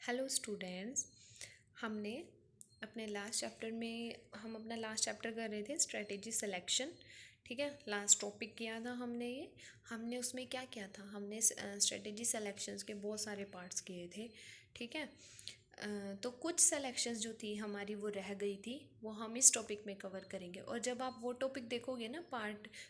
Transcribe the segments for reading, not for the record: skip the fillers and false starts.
Hello students. हमने अपने last chapter में हम अपना लास्ट चैप्टर कर रहे थे स्ट्रेटेजी सिलेक्शन। ठीक है, लास्ट टॉपिक किया था हमने उसमें क्या किया था, हमने स्ट्रेटेजी सिलेक्शंस के बहुत सारे पार्ट्स किए थे। ठीक है, तो कुछ सिलेक्शंस जो थी हमारी वो रह गई थी, वो हम इस टॉपिक में कवर करेंगे। और जब आप वो टॉपिक देखोगे ना,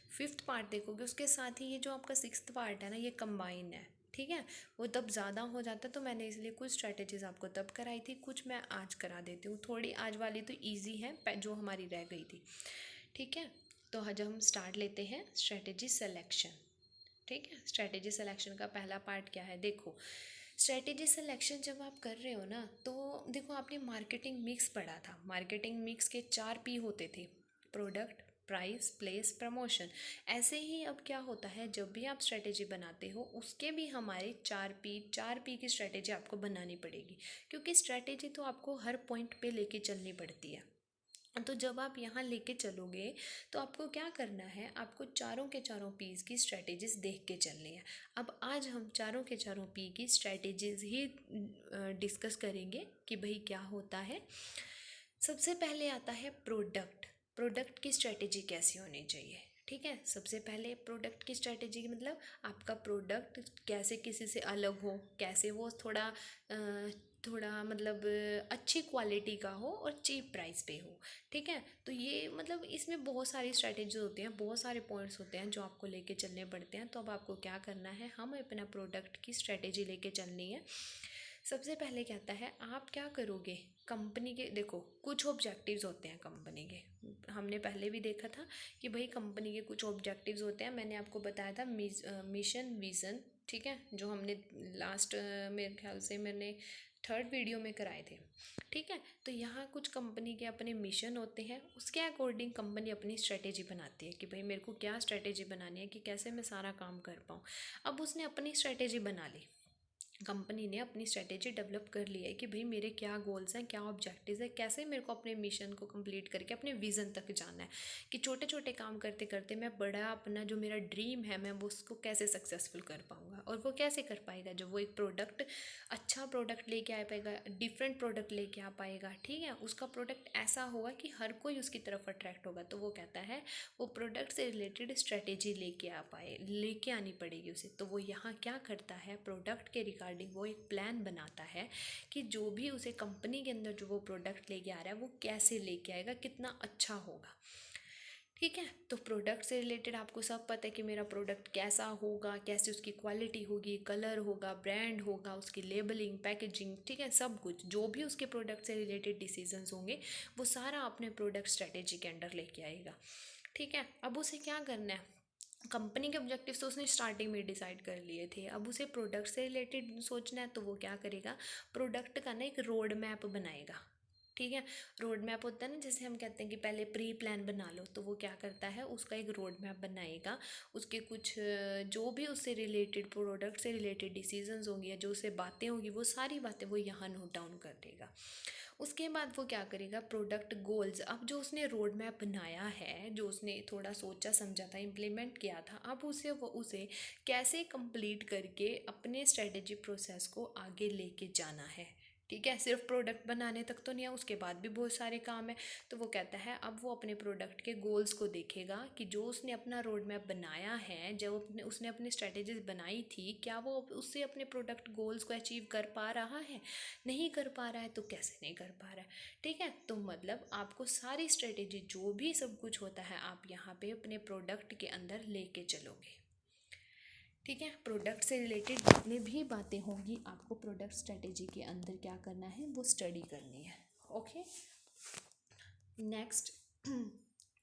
फिफ्थ पार्ट देखोगे, उसके साथ ही ये जो आपका सिक्स्थ पार्ट है ना, ये कंबाइन है। ठीक है, वो तब ज़्यादा हो जाता, तो मैंने इसलिए कुछ स्ट्रेटेजीज आपको तब कराई थी, कुछ मैं आज करा देती हूँ। थोड़ी आज वाली तो इजी है जो हमारी रह गई थी। ठीक है, तो आज हम स्टार्ट लेते हैं स्ट्रेटेजी सिलेक्शन। ठीक है, स्ट्रेटेजी सिलेक्शन का पहला पार्ट क्या है, देखो। स्ट्रेटेजी सिलेक्शन जब आप कर रहे हो ना, तो देखो आपने मार्केटिंग मिक्स पढ़ा था। मार्केटिंग मिक्स के 4 P होते थे: प्रोडक्ट, प्राइस, प्लेस, प्रमोशन। ऐसे ही अब क्या होता है, जब भी आप स्ट्रेटेजी बनाते हो उसके भी हमारे 4 P की स्ट्रेटेजी आपको बनानी पड़ेगी, क्योंकि स्ट्रेटेजी तो आपको हर पॉइंट पे लेके चलनी पड़ती है। तो जब आप यहाँ लेके चलोगे तो आपको क्या करना है, आपको चारों के चारों पीस की स्ट्रेटेजीज देख के चलनी है। अब आज हम चारों के चारों पी की स्ट्रेटेजीज ही डिस्कस करेंगे कि भाई क्या होता है। सबसे पहले आता है प्रोडक्ट। प्रोडक्ट की स्ट्रेटेजी कैसी होनी चाहिए। ठीक है, सबसे पहले प्रोडक्ट की स्ट्रेटेजी मतलब आपका प्रोडक्ट कैसे किसी से अलग हो, कैसे वो थोड़ा मतलब अच्छी क्वालिटी का हो और चीप प्राइस पे हो। ठीक है, तो ये मतलब इसमें बहुत सारी स्ट्रेटेजी होती हैं, बहुत सारे पॉइंट्स होते हैं जो आपको लेके चलने पड़ते हैं। तो अब आपको क्या करना है, हम अपना प्रोडक्ट की स्ट्रेटेजी लेके चलनी है। सबसे पहले क्या आता है, आप क्या करोगे, कंपनी के देखो कुछ ऑब्जेक्टिव्स होते हैं कंपनी के। हमने पहले भी देखा था कि भाई कंपनी के कुछ ऑब्जेक्टिव्स होते हैं। मैंने आपको बताया था मिशन विज़न। ठीक है, जो हमने लास्ट मेरे ख्याल से मैंने थर्ड वीडियो में कराए थे। ठीक है, तो यहाँ कुछ कंपनी के अपने मिशन होते हैं, उसके अकॉर्डिंग कंपनी अपनी स्ट्रेटेजी बनाती है कि भाई मेरे को क्या स्ट्रेटेजी बनानी है कि कैसे मैं सारा काम कर पाऊँ। अब उसने अपनी स्ट्रेटेजी बना ली, कंपनी ने अपनी स्ट्रेटेजी डेवलप कर ली है कि भाई मेरे क्या गोल्स हैं, क्या ऑब्जेक्टिव्स है, कैसे मेरे को अपने मिशन को कंप्लीट करके अपने विज़न तक जाना है, कि छोटे छोटे काम करते करते मैं बड़ा अपना जो मेरा ड्रीम है मैं वो उसको कैसे सक्सेसफुल कर पाऊँगा। और वो कैसे कर पाएगा, जब वो एक प्रोडक्ट, अच्छा प्रोडक्ट लेके आ पाएगा, डिफरेंट प्रोडक्ट लेके आ पाएगा। ठीक है, उसका प्रोडक्ट ऐसा होगा कि हर कोई उसकी तरफ अट्रैक्ट होगा। तो वो कहता है वो प्रोडक्ट से रिलेटेड स्ट्रेटेजी लेके आनी पड़ेगी उसे। तो वो यहाँ क्या करता है, प्रोडक्ट के रिगार्डिंग वो एक प्लान बनाता है कि जो भी उसे कंपनी के अंदर जो वो प्रोडक्ट लेके आ रहा है वो कैसे लेके आएगा, कितना अच्छा होगा। ठीक है, तो प्रोडक्ट से रिलेटेड आपको सब पता है कि मेरा प्रोडक्ट कैसा होगा, कैसे उसकी क्वालिटी होगी, कलर होगा, ब्रांड होगा, उसकी लेबलिंग, पैकेजिंग। ठीक है, सब कुछ जो भी उसके प्रोडक्ट से रिलेटेड डिसीजंस होंगे वो सारा अपने प्रोडक्ट स्ट्रेटेजी के अंडर लेके आएगा। ठीक है, अब उसे क्या करना है, कंपनी के ऑब्जेक्टिव्स तो उसने स्टार्टिंग में डिसाइड कर लिए थे, अब उसे प्रोडक्ट से रिलेटेड सोचना है। तो वो क्या करेगा, प्रोडक्ट का ना एक रोड मैप बनाएगा। ठीक है, रोड मैप होता है ना, जैसे हम कहते हैं कि पहले प्री प्लान बना लो, तो वो क्या करता है, उसका एक रोड मैप बनाएगा। उसके कुछ जो भी उससे रिलेटेड, प्रोडक्ट से रिलेटेड डिसीजंस होंगी या जो उससे बातें होंगी, वो सारी बातें वो यहाँ नोट डाउन कर देगा। उसके बाद वो क्या करेगा, प्रोडक्ट गोल्स। अब जो उसने रोड मैप बनाया है, जो उसने थोड़ा सोचा समझा था, इम्प्लीमेंट किया था, अब उसे कैसे कंप्लीट करके अपने स्ट्रेटेजी प्रोसेस को आगे लेके जाना है। ठीक है, सिर्फ प्रोडक्ट बनाने तक तो नहीं है, उसके बाद भी बहुत सारे काम है। तो वो कहता है अब वो अपने प्रोडक्ट के गोल्स को देखेगा कि जो उसने अपना रोड मैप बनाया है, जब उसने अपनी स्ट्रेटेजीज बनाई थी, क्या वो उससे अपने प्रोडक्ट गोल्स को अचीव कर पा रहा है। नहीं कर पा रहा है तो कैसे नहीं कर पा रहा है। ठीक है, तो मतलब आपको सारी स्ट्रेटेजी जो भी सब कुछ होता है आप यहाँ पे अपने प्रोडक्ट के अंदर लेके चलोगे। ठीक है, प्रोडक्ट से रिलेटेड जितनी भी बातें होंगी आपको प्रोडक्ट स्ट्रेटेजी के अंदर क्या करना है, वो स्टडी करनी है। ओके, नेक्स्ट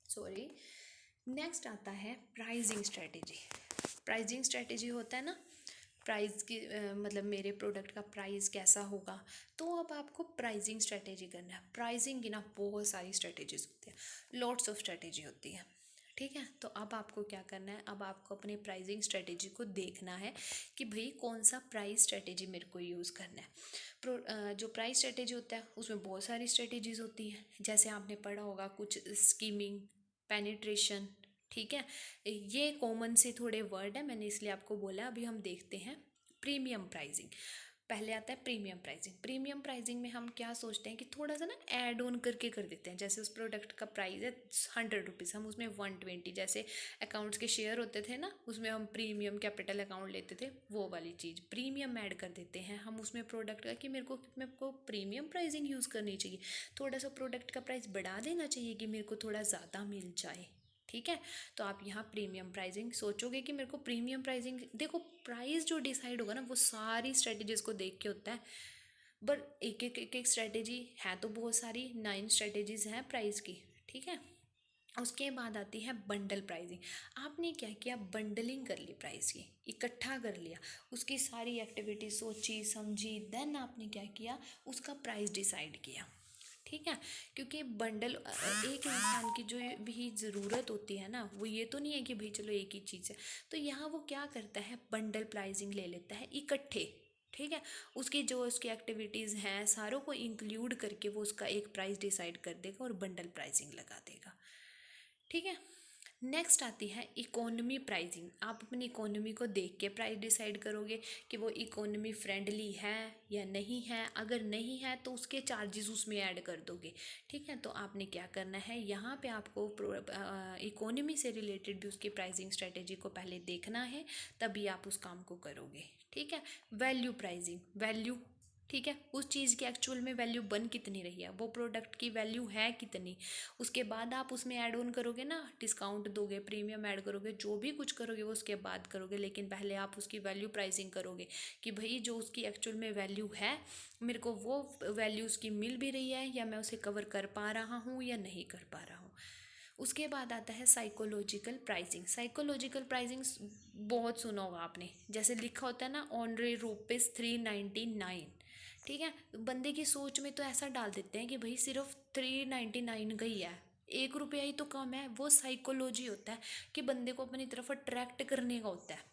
सॉरी, नेक्स्ट आता है प्राइजिंग स्ट्रेटेजी। प्राइजिंग स्ट्रेटेजी होता है ना, प्राइस की मतलब मेरे प्रोडक्ट का प्राइस कैसा होगा। तो अब आपको प्राइजिंग स्ट्रेटेजी करना है। प्राइसिंग की ना बहुत सारी स्ट्रेटेजीज होती है, लॉट्स ऑफ स्ट्रेटेजी होती है। ठीक है, तो अब आपको क्या करना है, अब आपको अपने प्राइसिंग स्ट्रेटेजी को देखना है कि भाई कौन सा प्राइस स्ट्रेटेजी मेरे को यूज़ करना है। जो प्राइस स्ट्रेटेजी होता है उसमें बहुत सारी स्ट्रेटेजीज होती हैं, जैसे आपने पढ़ा होगा कुछ स्कीमिंग, पेनिट्रेशन। ठीक है, ये कॉमन से थोड़े वर्ड है, मैंने इसलिए आपको बोला। अभी हम देखते हैं प्रीमियम प्राइसिंग। पहले आता है प्रीमियम प्राइसिंग। प्रीमियम प्राइसिंग में हम क्या सोचते हैं कि थोड़ा सा ना ऐड ऑन करके कर देते हैं। जैसे उस प्रोडक्ट का प्राइस है 100 रुपीज़, हम उसमें 120, जैसे अकाउंट्स के शेयर होते थे ना, उसमें हम प्रीमियम कैपिटल अकाउंट लेते थे, वो वाली चीज़ प्रीमियम ऐड कर देते हैं हम उसमें प्रोडक्ट का, कि मेरे को प्रीमियम प्राइसिंग यूज़ करनी चाहिए, थोड़ा सा प्रोडक्ट का प्राइस बढ़ा देना चाहिए कि मेरे को थोड़ा ज़्यादा मिल जाए। ठीक है, तो आप यहाँ प्रीमियम प्राइसिंग सोचोगे कि मेरे को प्रीमियम प्राइसिंग, देखो प्राइस जो डिसाइड होगा ना वो सारी स्ट्रेटजीज को देख के होता है, बट एक एक स्ट्रेटेजी है तो बहुत सारी, 9 स्ट्रेटेजीज हैं प्राइस की। ठीक है, उसके बाद आती है बंडल प्राइसिंग। आपने क्या किया, बंडलिंग कर ली प्राइस की, इकट्ठा कर लिया, उसकी सारी एक्टिविटी सोची समझी, देन आपने क्या किया, उसका प्राइस डिसाइड किया। ठीक है, क्योंकि बंडल एक इंसान की जो भी ज़रूरत होती है ना, वो ये तो नहीं है कि भाई चलो एक ही चीज़ है, तो यहाँ वो क्या करता है, बंडल प्राइसिंग ले लेता है इकट्ठे। ठीक है, उसकी जो उसकी एक्टिविटीज़ हैं सारों को इंक्लूड करके वो उसका एक प्राइस डिसाइड कर देगा और बंडल प्राइसिंग लगा देगा। ठीक है, नेक्स्ट आती है इकोनॉमी प्राइसिंग। आप अपनी इकोनॉमी को देख के प्राइस डिसाइड करोगे कि वो इकोनॉमी फ्रेंडली है या नहीं है, अगर नहीं है तो उसके चार्जेस उसमें ऐड कर दोगे। ठीक है, तो आपने क्या करना है, यहाँ पे आपको इकोनॉमी से रिलेटेड भी उसकी प्राइसिंग स्ट्रेटेजी को पहले देखना है, तभी आप उस काम को करोगे। ठीक है, वैल्यू प्राइसिंग, वैल्यू, ठीक है, उस चीज़ की एक्चुअल में वैल्यू बन कितनी रही है, वो प्रोडक्ट की वैल्यू है कितनी, उसके बाद आप उसमें ऐड ऑन करोगे ना, डिस्काउंट दोगे, प्रीमियम ऐड करोगे, जो भी कुछ करोगे वो उसके बाद करोगे, लेकिन पहले आप उसकी वैल्यू प्राइसिंग करोगे कि भाई जो उसकी एक्चुअल में वैल्यू है, मेरे को वो वैल्यू उसकी मिल भी रही है, या मैं उसे कवर कर पा रहा हूँ या नहीं कर पा रहा हूँ। उसके बाद आता है साइकोलॉजिकल प्राइसिंग। साइकोलॉजिकल प्राइसिंग बहुत सुना होगा आपने, जैसे लिखा होता है ना, ऑनरी रुपीज़ 399। ठीक है, बंदे की सोच में तो ऐसा डाल देते हैं कि भाई सिर्फ 399 का ही है, 1 रुपया ही तो कम है। वो साइकोलॉजी होता है कि बंदे को अपनी तरफ अट्रैक्ट करने का होता है।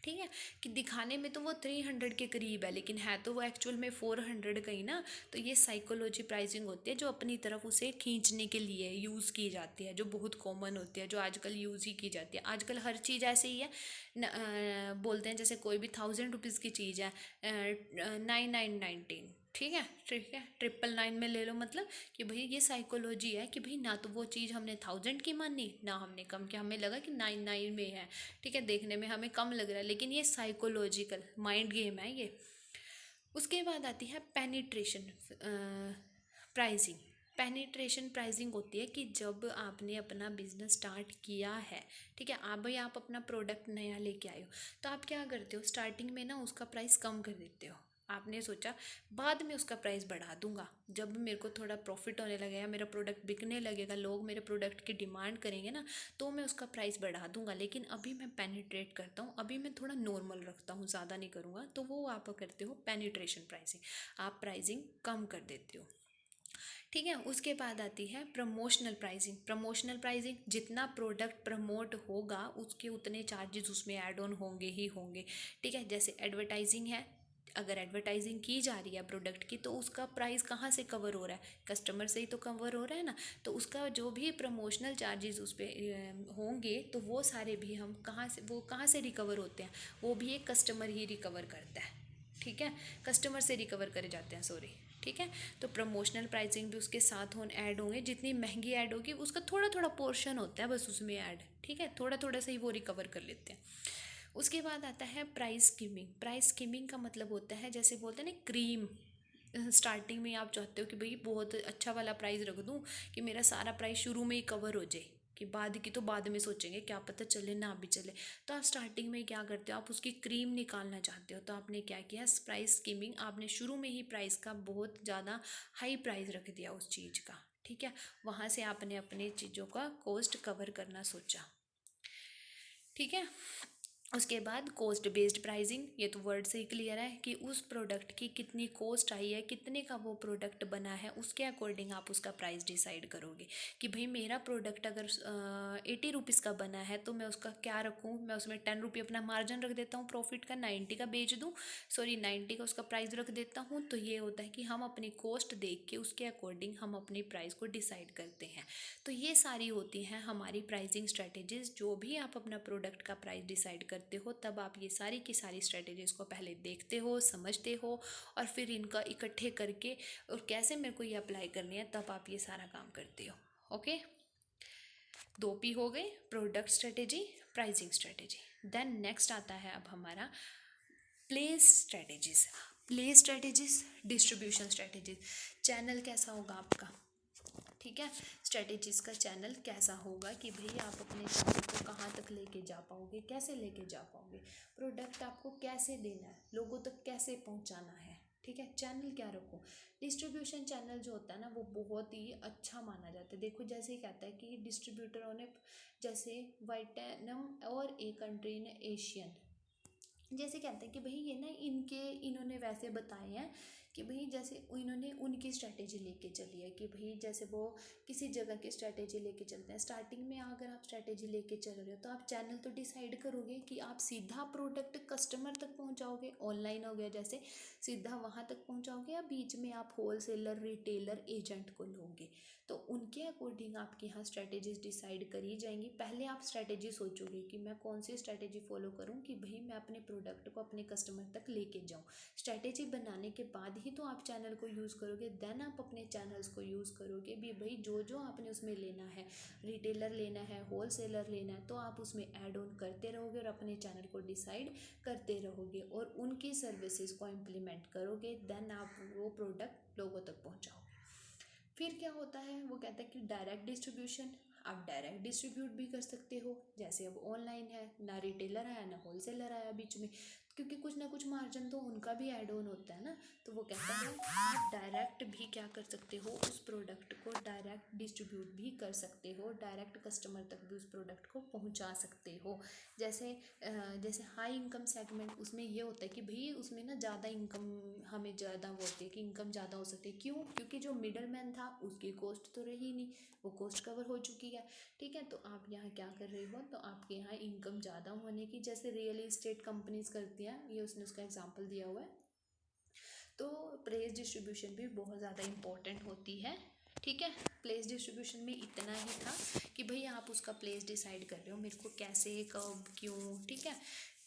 ठीक है, कि दिखाने में तो वो 300 के करीब है, लेकिन है तो वो एक्चुअल में 400 का ही ना। तो ये साइकोलॉजी प्राइसिंग होती है, जो अपनी तरफ उसे खींचने के लिए यूज़ की जाती है, जो बहुत कॉमन होती है, जो आजकल यूज़ ही की जाती है। आजकल हर चीज़ ऐसे ही है बोलते हैं, जैसे कोई भी 1000 रुपीज़ की चीज़ है 9919, ठीक है, ठीक है, 999 में ले लो, मतलब कि भाई ये साइकोलॉजी है कि भाई ना तो वो चीज़ हमने 1000 की मानी, ना हमने कम किया, हमें लगा कि 99 में है। ठीक है, देखने में हमें कम लग रहा है, लेकिन ये साइकोलॉजिकल माइंड गेम है ये। उसके बाद आती है पेनिट्रेशन प्राइसिंग। पेनिट्रेशन प्राइसिंग होती है कि जब आपने अपना बिजनेस स्टार्ट किया है, ठीक है, आप भाई आप अपना प्रोडक्ट नया लेके आए हो, तो आप क्या करते हो, स्टार्टिंग में ना उसका प्राइस कम कर देते हो। आपने सोचा बाद में उसका प्राइस बढ़ा दूंगा, जब मेरे को थोड़ा प्रॉफिट होने लगेगा, मेरा प्रोडक्ट बिकने लगेगा, लोग मेरे प्रोडक्ट की डिमांड करेंगे ना, तो मैं उसका प्राइस बढ़ा दूंगा, लेकिन अभी मैं पेनिट्रेट करता हूँ, अभी मैं थोड़ा नॉर्मल रखता हूँ, ज़्यादा नहीं करूँगा। तो वो आप करते हो पेनिट्रेशन प्राइसिंग, आप प्राइसिंग कम कर देते हो। ठीक है, उसके बाद आती है प्रमोशनल प्राइसिंग। प्रमोशनल प्राइसिंग, जितना प्रोडक्ट प्रमोट होगा उसके उतने चार्जेस उसमें ऐड ऑन होंगे ही होंगे। ठीक है, जैसे एडवर्टाइजिंग है, अगर एडवर्टाइजिंग की जा रही है प्रोडक्ट की, तो उसका प्राइस कहाँ से कवर हो रहा है, कस्टमर से ही तो कवर हो रहा है ना। तो उसका जो भी प्रमोशनल चार्जेस उस पर होंगे, तो वो सारे भी हम कहाँ से रिकवर होते हैं, वो भी एक कस्टमर ही रिकवर करता है। ठीक है, कस्टमर से रिकवर करे जाते हैं, सॉरी। ठीक है, तो प्रमोशनल प्राइसिंग भी उसके साथ ऐड होंगे, जितनी महंगी ऐड होगी उसका थोड़ा थोड़ा पोर्शन होता है बस उसमें ऐड। ठीक है, थोड़ा थोड़ा सा ही वो रिकवर कर लेते हैं। उसके बाद आता है प्राइस स्कीमिंग। प्राइस स्कीमिंग का मतलब होता है, जैसे बोलते हैं ना क्रीम, स्टार्टिंग में आप चाहते हो कि भाई बहुत अच्छा वाला प्राइस रख दूँ कि मेरा सारा प्राइस शुरू में ही कवर हो जाए, कि बाद की तो बाद में सोचेंगे, क्या पता चले ना भी चले। तो आप स्टार्टिंग में क्या करते हो, आप उसकी क्रीम निकालना चाहते हो, तो आपने क्या किया, प्राइस स्कीमिंग, आपने शुरू में ही प्राइस का बहुत ज़्यादा हाई प्राइस रख दिया उस चीज़ का। ठीक है, वहाँ से आपने अपने चीज़ों का कॉस्ट कवर करना सोचा। ठीक है, उसके बाद कॉस्ट बेस्ड प्राइसिंग, ये तो वर्ड से ही क्लियर है कि उस प्रोडक्ट की कितनी कॉस्ट आई है, कितने का वो प्रोडक्ट बना है, उसके अकॉर्डिंग आप उसका प्राइस डिसाइड करोगे कि भाई मेरा प्रोडक्ट अगर 80 रुपीज़ का बना है, तो मैं उसका क्या रखूँ, मैं उसमें 10 रुपये अपना मार्जिन रख देता हूँ प्रॉफिट का, 90 का बेच दूँ, सॉरी 90 का उसका प्राइस रख देता हूँ। तो ये होता है कि हम अपनी कॉस्ट देख के उसके अकॉर्डिंग हम अपनी प्राइस को डिसाइड करते हैं। तो ये सारी होती हैं हमारी प्राइसिंग स्ट्रेटेजीज। जो भी आप अपना प्रोडक्ट का प्राइस डिसाइड करते करते हो तब आप ये सारी की सारी स्ट्रेटेजीज़ को पहले देखते हो, समझते हो और फिर इनका इकट्ठे करके और कैसे मेरे को ये अप्लाई करनी है तब आप ये सारा काम करते हो। ओके, 2P हो गए, product strategy, pricing strategy. Then next आता है अब हमारा place strategies. Place strategies, distribution strategies, channel कैसा होगा आपका, ठीक है, स्ट्रेटेजीज का चैनल कैसा होगा कि भाई आप अपने चैनल को कहाँ तक लेके जा पाओगे, कैसे लेके जा पाओगे, प्रोडक्ट आपको कैसे देना है, लोगों तक कैसे पहुँचाना है, ठीक है, चैनल क्या रखो। डिस्ट्रीब्यूशन चैनल जो होता है ना वो बहुत ही अच्छा माना जाता है। देखो जैसे ही कहता है कि डिस्ट्रीब्यूटरों ने, जैसे वाइटनम और ए कंट्री ने एशियन, जैसे कहते हैं कि भाई ये ना इन्होंने वैसे बताए हैं कि भाई जैसे इन्होंने उनकी स्ट्रैटेजी लेके चली है कि भाई जैसे वो किसी जगह की स्ट्रैटेजी लेके चलते हैं। स्टार्टिंग में अगर आप स्ट्रैटेजी लेके चल रहे हो तो आप चैनल तो डिसाइड करोगे कि आप सीधा प्रोडक्ट कस्टमर तक पहुंचाओगे, ऑनलाइन हो गया जैसे सीधा वहां तक पहुंचाओगे, या बीच में आप होलसेलर, रिटेलर, एजेंट को लोगे। तो उनके अकॉर्डिंग आपकी यहाँ स्ट्रैटेजीज डिसाइड करी जाएंगी। पहले आप स्ट्रैटेजी सोचोगे कि मैं कौन सी स्ट्रैटेजी फॉलो करूँ कि भाई मैं अपने प्रोडक्ट को अपने कस्टमर तक लेके जाऊँ। स्ट्रैटेजी बनाने के बाद ही तो आप चैनल को यूज़ करोगे, देन आप अपने चैनल्स को यूज़ करोगे भी भाई जो जो आपने उसमें लेना है, रिटेलर लेना है, होलसेलर लेना है, तो आप उसमें ऐड ऑन करते रहोगे और अपने चैनल को डिसाइड करते रहोगे और उनकी सर्विसेज को इम्प्लीमेंट करोगे, देन आप वो प्रोडक्ट लोगों तक पहुँचाओगे। फिर क्या होता है, वो कहता है कि डायरेक्ट डिस्ट्रीब्यूशन, आप डायरेक्ट डिस्ट्रीब्यूट भी कर सकते हो। जैसे अब ऑनलाइन है, ना रिटेलर आया ना होलसेलर आया बीच में, क्योंकि कुछ ना कुछ मार्जिन तो उनका भी ऐड ऑन होता है ना। तो वो कहता है आप डायरेक्ट भी क्या कर सकते हो, उस प्रोडक्ट को डायरेक्ट डिस्ट्रीब्यूट भी कर सकते हो, डायरेक्ट कस्टमर तक भी उस प्रोडक्ट को पहुंचा सकते हो। जैसे हाई इनकम सेगमेंट, उसमें ये होता है कि भाई उसमें ना ज़्यादा इनकम, हमें ज़्यादा वो होती है कि इनकम ज़्यादा हो सकती है। क्यों? क्योंकि जो मिडल मैन था उसकी कॉस्ट तो रही नहीं, वो कॉस्ट कवर हो चुकी है, ठीक है। तो आप यहाँ क्या कर रहे हो, तो आपके यहाँ इनकम ज़्यादा होने की, जैसे रियल इस्टेट कंपनीज करती हैं, ये उसने उसका एग्जाम्पल दिया हुआ है। तो प्लेस डिस्ट्रीब्यूशन भी बहुत ज़्यादा इम्पोर्टेंट होती है, ठीक है। प्लेस डिस्ट्रीब्यूशन में इतना ही था कि भाई आप उसका प्लेस डिसाइड कर रहे हो, मेरे को कैसे, कब, क्यों, ठीक है,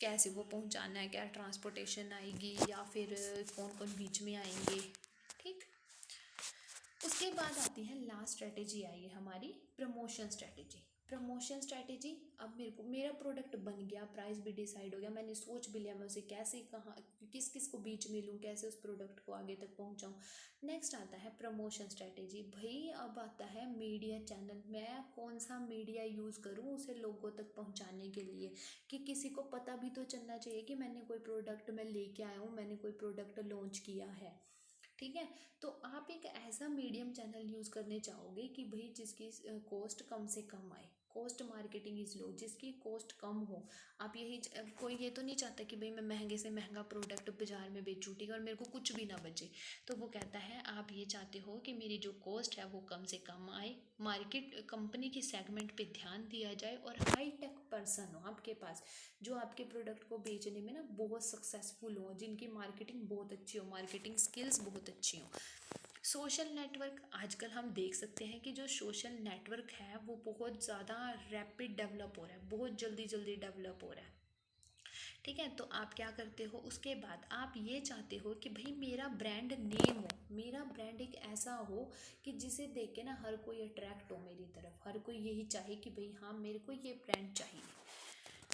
कैसे वो पहुंचाना है, क्या ट्रांसपोर्टेशन आएगी या फिर कौन कौन बीच में आएंगे, ठीक। उसके बाद आती है लास्ट स्ट्रेटेजी, आई है हमारी प्रमोशन स्ट्रेटेजी। प्रमोशन स्ट्रेटेजी, अब मेरा प्रोडक्ट बन गया, प्राइस भी डिसाइड हो गया, मैंने सोच भी लिया मैं उसे कैसे, कहाँ, किस किस को बीच में लूँ, कैसे उस प्रोडक्ट को आगे तक पहुँचाऊँ। नेक्स्ट आता है प्रमोशन स्ट्रेटेजी। भाई अब आता है मीडिया चैनल, मैं कौन सा मीडिया यूज़ करूँ उसे लोगों तक पहुँचाने के लिए, कि किसी को पता भी तो चलना चाहिए कि मैंने कोई प्रोडक्ट मैं लेके आया हूँ, मैंने कोई प्रोडक्ट लॉन्च किया है, ठीक है। तो आप एक ऐसा मीडियम चैनल यूज़ करने चाहोगे कि भाई जिसकी कॉस्ट कम से कम आए, कॉस्ट मार्केटिंग इज लो, जिसकी कॉस्ट कम हो। आप यही कोई ये तो नहीं चाहता कि भाई मैं महंगे से महंगा प्रोडक्ट बाजार में बेचूँ, ठीक है, और मेरे को कुछ भी ना बचे। तो वो कहता है आप ये चाहते हो कि मेरी जो कॉस्ट है वो कम से कम आए, मार्केट कंपनी की सेगमेंट पे ध्यान दिया जाए और हाई टेक पर्सन हो आपके पास, जो आपके प्रोडक्ट को बेचने में ना बहुत सक्सेसफुल हो, जिनकी मार्केटिंग बहुत अच्छी हो, मार्केटिंग स्किल्स बहुत अच्छी हो। सोशल नेटवर्क, आजकल हम देख सकते हैं कि जो सोशल नेटवर्क है वो बहुत ज़्यादा रैपिड डेवलप हो रहा है, बहुत जल्दी जल्दी डेवलप हो रहा है, ठीक है। तो आप क्या करते हो, उसके बाद आप ये चाहते हो कि भाई मेरा ब्रांड नेम हो, मेरा ब्रांड एक ऐसा हो कि जिसे देख के ना हर कोई अट्रैक्ट हो मेरी तरफ, हर कोई यही चाहे कि भाई हाँ मेरे को ये ब्रांड चाहिए,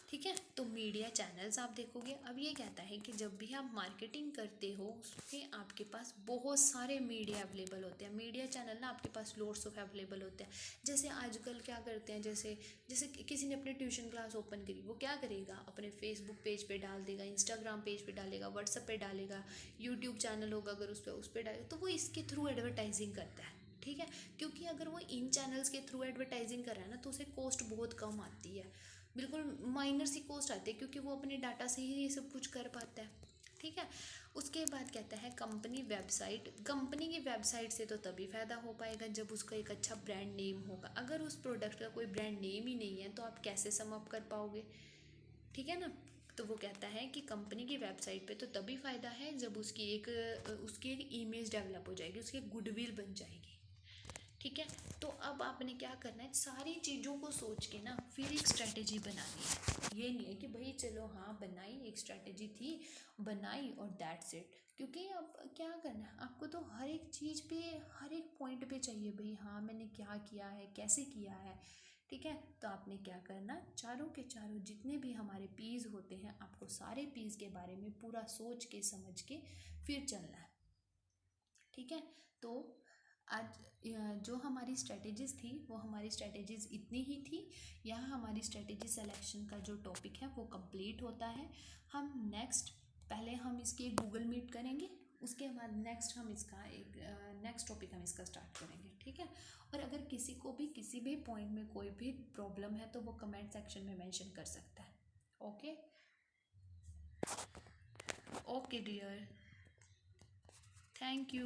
ठीक है। तो मीडिया चैनल्स आप देखोगे। अब ये कहता है कि जब भी आप मार्केटिंग करते हो उसमें आपके पास बहुत सारे मीडिया अवेलेबल होते हैं, मीडिया चैनल ना आपके पास लोड्स ऑफ अवेलेबल होते हैं। जैसे आजकल क्या करते हैं, जैसे जैसे किसी ने अपनी ट्यूशन क्लास ओपन करी, वो क्या करेगा, अपने फेसबुक पेज पे डाल देगा, इंस्टाग्राम पेज पे डालेगा, व्हाट्सएप पे डालेगा, यूट्यूब चैनल होगा अगर उस पर डालेगा, तो वो इसके थ्रू एडवर्टाइजिंग करता है, ठीक है। क्योंकि अगर वो इन चैनल्स के थ्रू एडवर्टाइजिंग कर रहा है ना तो उसे कॉस्ट बहुत कम आती है, बिल्कुल माइनर सी कॉस्ट आती है, क्योंकि वो अपने डाटा से ही ये सब कुछ कर पाता है, ठीक है। उसके बाद कहता है कंपनी वेबसाइट। कंपनी की वेबसाइट से तो तभी फ़ायदा हो पाएगा जब उसका एक अच्छा ब्रांड नेम होगा। अगर उस प्रोडक्ट का कोई ब्रांड नेम ही नहीं है तो आप कैसे सम अप कर पाओगे, ठीक है ना। तो वो कहता है कि कंपनी की वेबसाइट पे तो तभी फ़ायदा है जब उसकी एक इमेज डेवलप हो जाएगी, उसकी एक गुडविल बन जाएगी, ठीक है। तो अब आपने क्या करना है, सारी चीज़ों को सोच के ना फिर एक स्ट्रैटेजी बनानी है। ये नहीं है कि भाई चलो हाँ बनाई, एक स्ट्रैटेजी थी बनाई और दैट्स इट। क्योंकि अब क्या करना है आपको, तो हर एक चीज़ पे, हर एक पॉइंट पे चाहिए भाई हाँ मैंने क्या किया है, कैसे किया है। ठीक है, तो आपने क्या करना, चारों के चारों जितने भी हमारे पीस होते हैं, आपको सारे पीस के बारे में पूरा सोच के समझ के फिर चलना है। ठीक है, तो आज जो हमारी स्ट्रेटेजीज थी वो हमारी स्ट्रेटेजीज इतनी ही थी। यहाँ हमारी स्ट्रेटेजी सिलेक्शन का जो टॉपिक है वो कंप्लीट होता है। हम नेक्स्ट, पहले हम इसकी गूगल मीट करेंगे, उसके बाद नेक्स्ट हम इसका एक नेक्स्ट टॉपिक हम इसका स्टार्ट करेंगे। ठीक है, और अगर किसी को भी किसी भी पॉइंट में कोई भी प्रॉब्लम है तो वो कमेंट सेक्शन में मेंशन कर सकता है। Okay okay dear, thank you.